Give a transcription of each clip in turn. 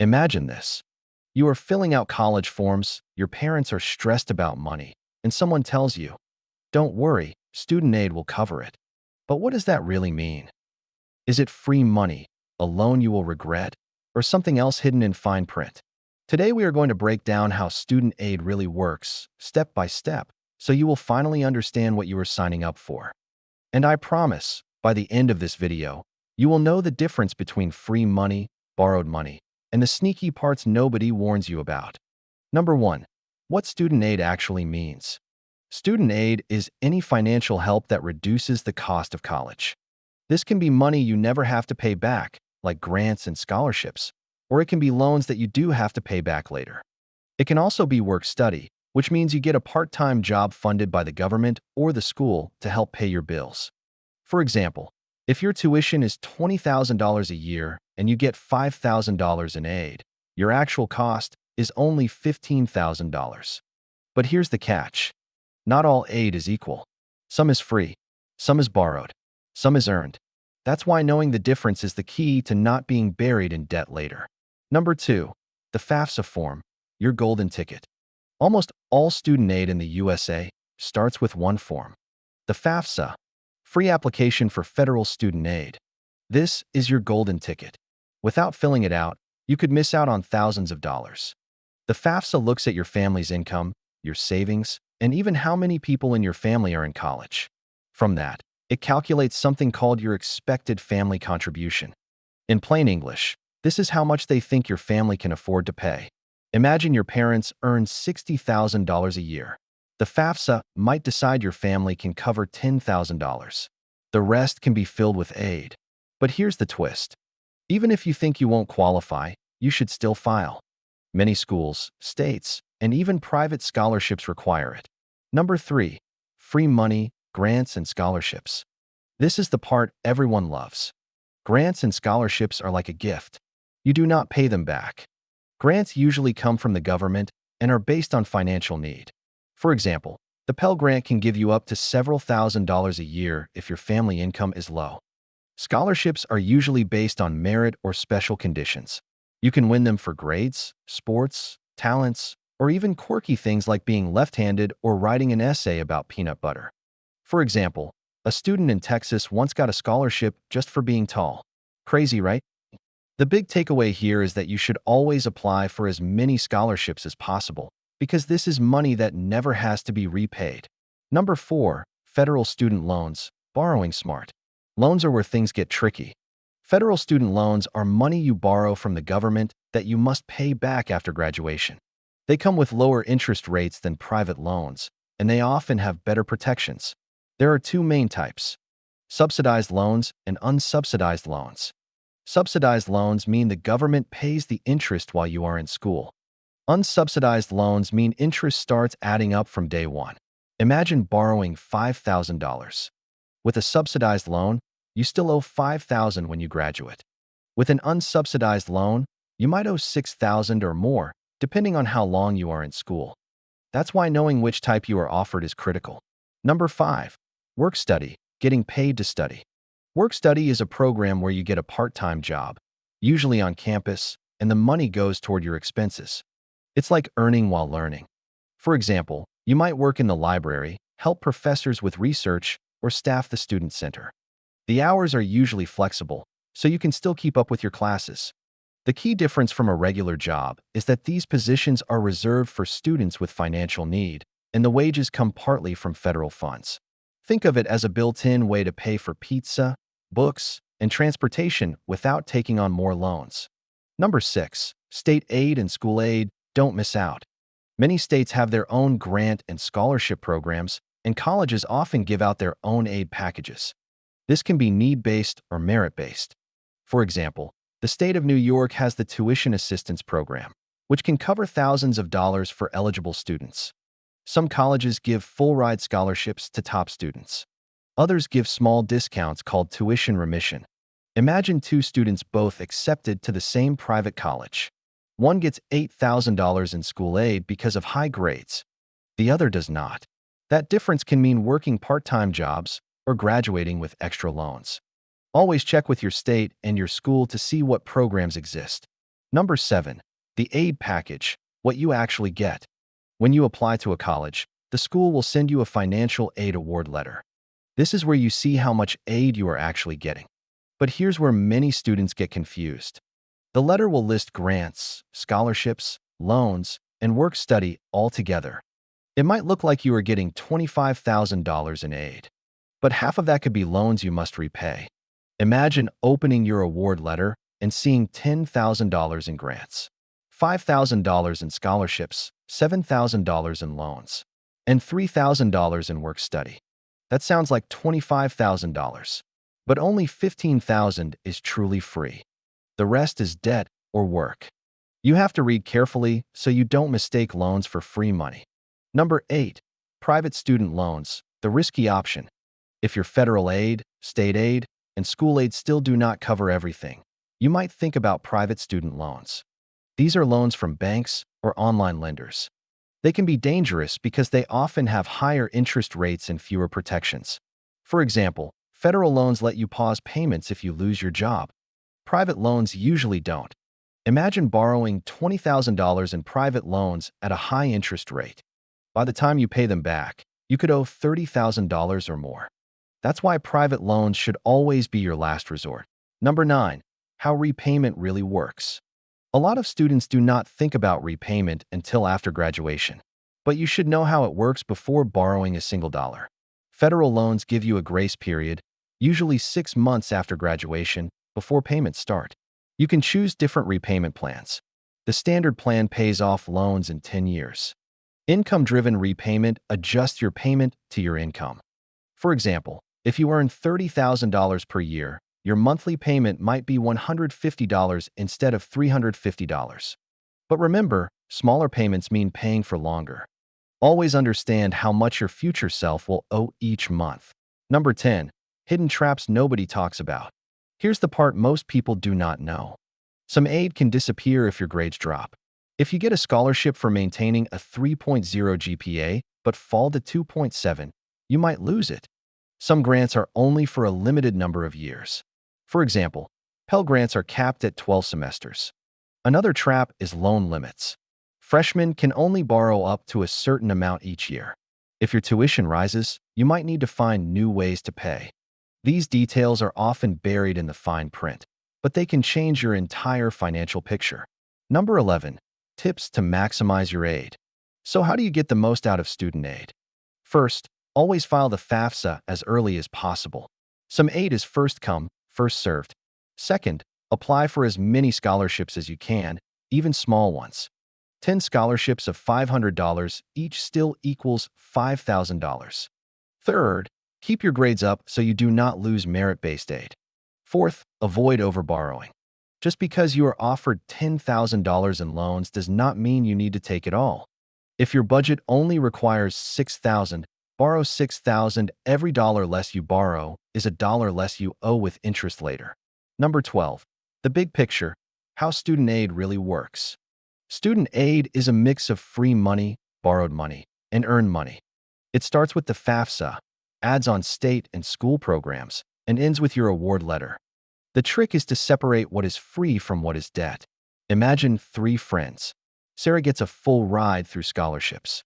Imagine this. You are filling out college forms, your parents are stressed about money, and someone tells you, "Don't worry, student aid will cover it." But what does that really mean? Is it free money, a loan you will regret, or something else hidden in fine print? Today we are going to break down how student aid really works, step by step, so you will finally understand what you are signing up for. And I promise, by the end of this video, you will know the difference between free money, borrowed money, and the sneaky parts nobody warns you about. Number 1. What student aid actually means. Student aid is any financial help that reduces the cost of college. This can be money you never have to pay back, like grants and scholarships, or it can be loans that you do have to pay back later. It can also be work-study, which means you get a part-time job funded by the government or the school to help pay your bills. For example, if your tuition is $20,000 a year and you get $5,000 in aid, your actual cost is only $15,000. But here's the catch. Not all aid is equal. Some is free, some is borrowed, some is earned. That's why knowing the difference is the key to not being buried in debt later. Number 2. The FAFSA form, your golden ticket. Almost all student aid in the USA starts with one form. The FAFSA, Free Application for Federal Student Aid. This is your golden ticket. Without filling it out, you could miss out on thousands of dollars. The FAFSA looks at your family's income, your savings, and even how many people in your family are in college. From that, it calculates something called your expected family contribution. In plain English, this is how much they think your family can afford to pay. Imagine your parents earn $60,000 a year. The FAFSA might decide your family can cover $10,000. The rest can be filled with aid. But here's the twist. Even if you think you won't qualify, you should still file. Many schools, states, and even private scholarships require it. Number 3. Free money, grants, and scholarships. This is the part everyone loves. Grants and scholarships are like a gift. You do not pay them back. Grants usually come from the government and are based on financial need. For example, the Pell Grant can give you up to several $1,000s a year if your family income is low. Scholarships are usually based on merit or special conditions. You can win them for grades, sports, talents, or even quirky things like being left-handed or writing an essay about peanut butter. For example, a student in Texas once got a scholarship just for being tall. Crazy, right? The big takeaway here is that you should always apply for as many scholarships as possible, because this is money that never has to be repaid. Number 4. Federal student loans, borrowing smart. Loans are where things get tricky. Federal student loans are money you borrow from the government that you must pay back after graduation. They come with lower interest rates than private loans, and they often have better protections. There are two main types: subsidized loans and unsubsidized loans. Subsidized loans mean the government pays the interest while you are in school. Unsubsidized loans mean interest starts adding up from day one. Imagine borrowing $5,000. With a subsidized loan, you still owe $5,000 when you graduate. With an unsubsidized loan, you might owe $6,000 or more, depending on how long you are in school. That's why knowing which type you are offered is critical. Number 5. Work study, getting paid to study. Work study is a program where you get a part-time job, usually on campus, and the money goes toward your expenses. It's like earning while learning. For example, you might work in the library, help professors with research, or staff the student center. The hours are usually flexible, so you can still keep up with your classes. The key difference from a regular job is that these positions are reserved for students with financial need, and the wages come partly from federal funds. Think of it as a built-in way to pay for pizza, books, and transportation without taking on more loans. Number 6. State aid and school aid. Don't miss out. Many states have their own grant and scholarship programs, and colleges often give out their own aid packages. This can be need-based or merit-based. For example, the state of New York has the Tuition Assistance Program, which can cover thousands of dollars for eligible students. Some colleges give full-ride scholarships to top students. Others give small discounts called tuition remission. Imagine two students both accepted to the same private college. One gets $8,000 in school aid because of high grades. The other does not. That difference can mean working part-time jobs or graduating with extra loans. Always check with your state and your school to see what programs exist. Number 7. The aid package, what you actually get. When you apply to a college, the school will send you a financial aid award letter. This is where you see how much aid you are actually getting. But here's where many students get confused. The letter will list grants, scholarships, loans, and work-study all together. It might look like you are getting $25,000 in aid, but half of that could be loans you must repay. Imagine opening your award letter and seeing $10,000 in grants, $5,000 in scholarships, $7,000 in loans, and $3,000 in work-study. That sounds like $25,000, but only $15,000 is truly free. The rest is debt or work. You have to read carefully so you don't mistake loans for free money. Number 8. Private student loans, the risky option. If your federal aid, state aid, and school aid still do not cover everything, you might think about private student loans. These are loans from banks or online lenders. They can be dangerous because they often have higher interest rates and fewer protections. For example, federal loans let you pause payments if you lose your job. Private loans usually don't. Imagine borrowing $20,000 in private loans at a high interest rate. By the time you pay them back, you could owe $30,000 or more. That's why private loans should always be your last resort. Number 9. How repayment really works. A lot of students do not think about repayment until after graduation, but you should know how it works before borrowing a single dollar. Federal loans give you a grace period, usually 6 months after graduation, before payments start. You can choose different repayment plans. The standard plan pays off loans in 10 years. Income-driven repayment adjusts your payment to your income. For example, if you earn $30,000 per year, your monthly payment might be $150 instead of $350. But remember, smaller payments mean paying for longer. Always understand how much your future self will owe each month. Number 10. Hidden traps nobody talks about. Here's the part most people do not know. Some aid can disappear if your grades drop. If you get a scholarship for maintaining a 3.0 GPA but fall to 2.7, you might lose it. Some grants are only for a limited number of years. For example, Pell Grants are capped at 12 semesters. Another trap is loan limits. Freshmen can only borrow up to a certain amount each year. If your tuition rises, you might need to find new ways to pay. These details are often buried in the fine print, but they can change your entire financial picture. Number 11. Tips to maximize your aid. So how do you get the most out of student aid? First, always file the FAFSA as early as possible. Some aid is first come, first served. Second, apply for as many scholarships as you can, even small ones. 10 scholarships of $500 each still equals $5,000. Third, keep your grades up so you do not lose merit-based aid. Fourth, avoid overborrowing. Just because you are offered $10,000 in loans does not mean you need to take it all. If your budget only requires $6,000, borrow $6,000. Every dollar less you borrow is a dollar less you owe with interest later. Number 12. The big picture, how student aid really works. Student aid is a mix of free money, borrowed money, and earned money. It starts with the FAFSA, adds on state and school programs, and ends with your award letter. The trick is to separate what is free from what is debt. Imagine 3 friends. Sarah gets a full ride through scholarships.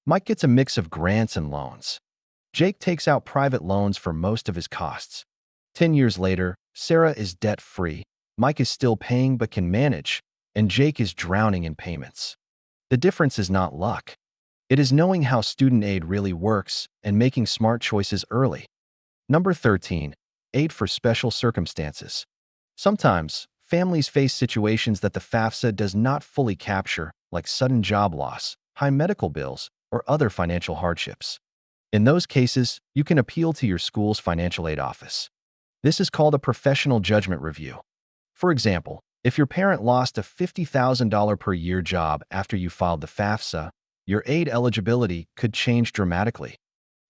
Mike gets a mix of grants and loans. Jake takes out private loans for most of his costs. 10 years later, Sarah is debt-free, Mike is still paying but can manage, and Jake is drowning in payments. The difference is not luck. It is knowing how student aid really works and making smart choices early. Number 13. Aid for special circumstances. Sometimes, families face situations that the FAFSA does not fully capture, like sudden job loss, high medical bills, or other financial hardships. In those cases, you can appeal to your school's financial aid office. This is called a professional judgment review. For example, if your parent lost a $50,000 per year job after you filed the FAFSA, your aid eligibility could change dramatically.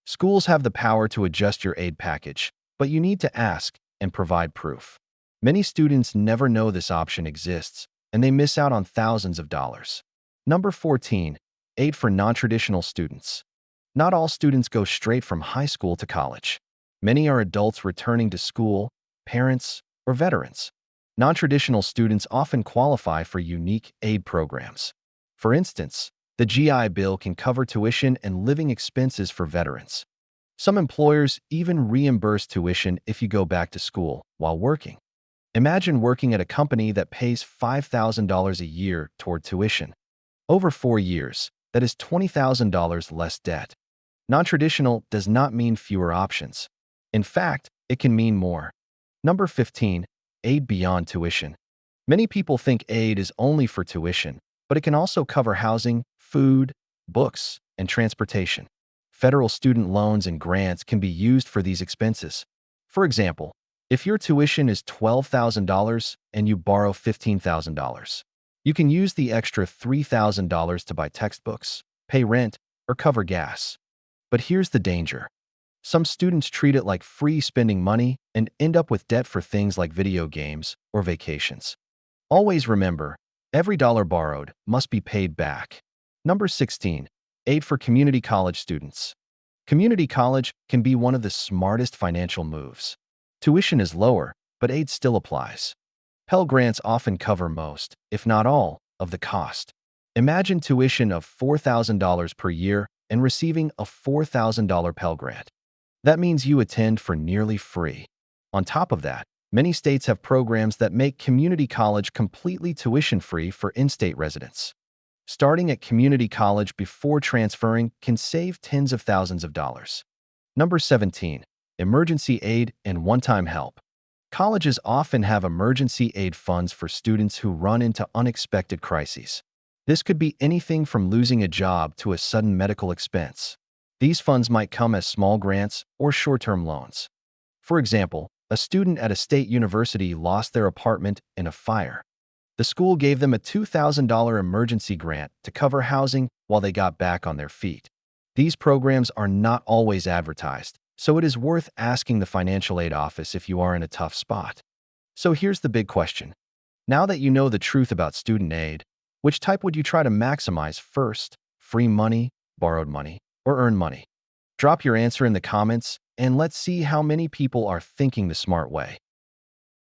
Schools have the power to adjust your aid package, but you need to ask and provide proof. Many students never know this option exists, and they miss out on thousands of dollars. Number 14. Aid for non-traditional students. Not all students go straight from high school to college. Many are adults returning to school, parents, or veterans. Non-traditional students often qualify for unique aid programs. For instance, the GI Bill can cover tuition and living expenses for veterans. Some employers even reimburse tuition if you go back to school while working. Imagine working at a company that pays $5,000 a year toward tuition. Over 4 years, that is $20,000 less debt. Non-traditional does not mean fewer options. In fact, it can mean more. Number 15, aid beyond tuition. Many people think aid is only for tuition, but it can also cover housing, food, books, and transportation. Federal student loans and grants can be used for these expenses. For example, if your tuition is $12,000 and you borrow $15,000, you can use the extra $3,000 to buy textbooks, pay rent, or cover gas. But here's the danger. Some students treat it like free spending money and end up with debt for things like video games or vacations. Always remember, every dollar borrowed must be paid back. Number 16, aid for community college students. Community college can be one of the smartest financial moves. Tuition is lower, but aid still applies. Pell Grants often cover most, if not all, of the cost. Imagine tuition of $4,000 per year and receiving a $4,000 Pell Grant. That means you attend for nearly free. On top of that, many states have programs that make community college completely tuition-free for in-state residents. Starting at community college before transferring can save tens of thousands of dollars. Number 17, emergency aid and one-time help. Colleges often have emergency aid funds for students who run into unexpected crises. This could be anything from losing a job to a sudden medical expense. These funds might come as small grants or short-term loans. For example, a student at a state university lost their apartment in a fire. The school gave them a $2,000 emergency grant to cover housing while they got back on their feet. These programs are not always advertised, so it is worth asking the financial aid office if you are in a tough spot. So here's the big question. Now that you know the truth about student aid, which type would you try to maximize first? Free money, borrowed money, or earned money? Drop your answer in the comments, and let's see how many people are thinking the smart way.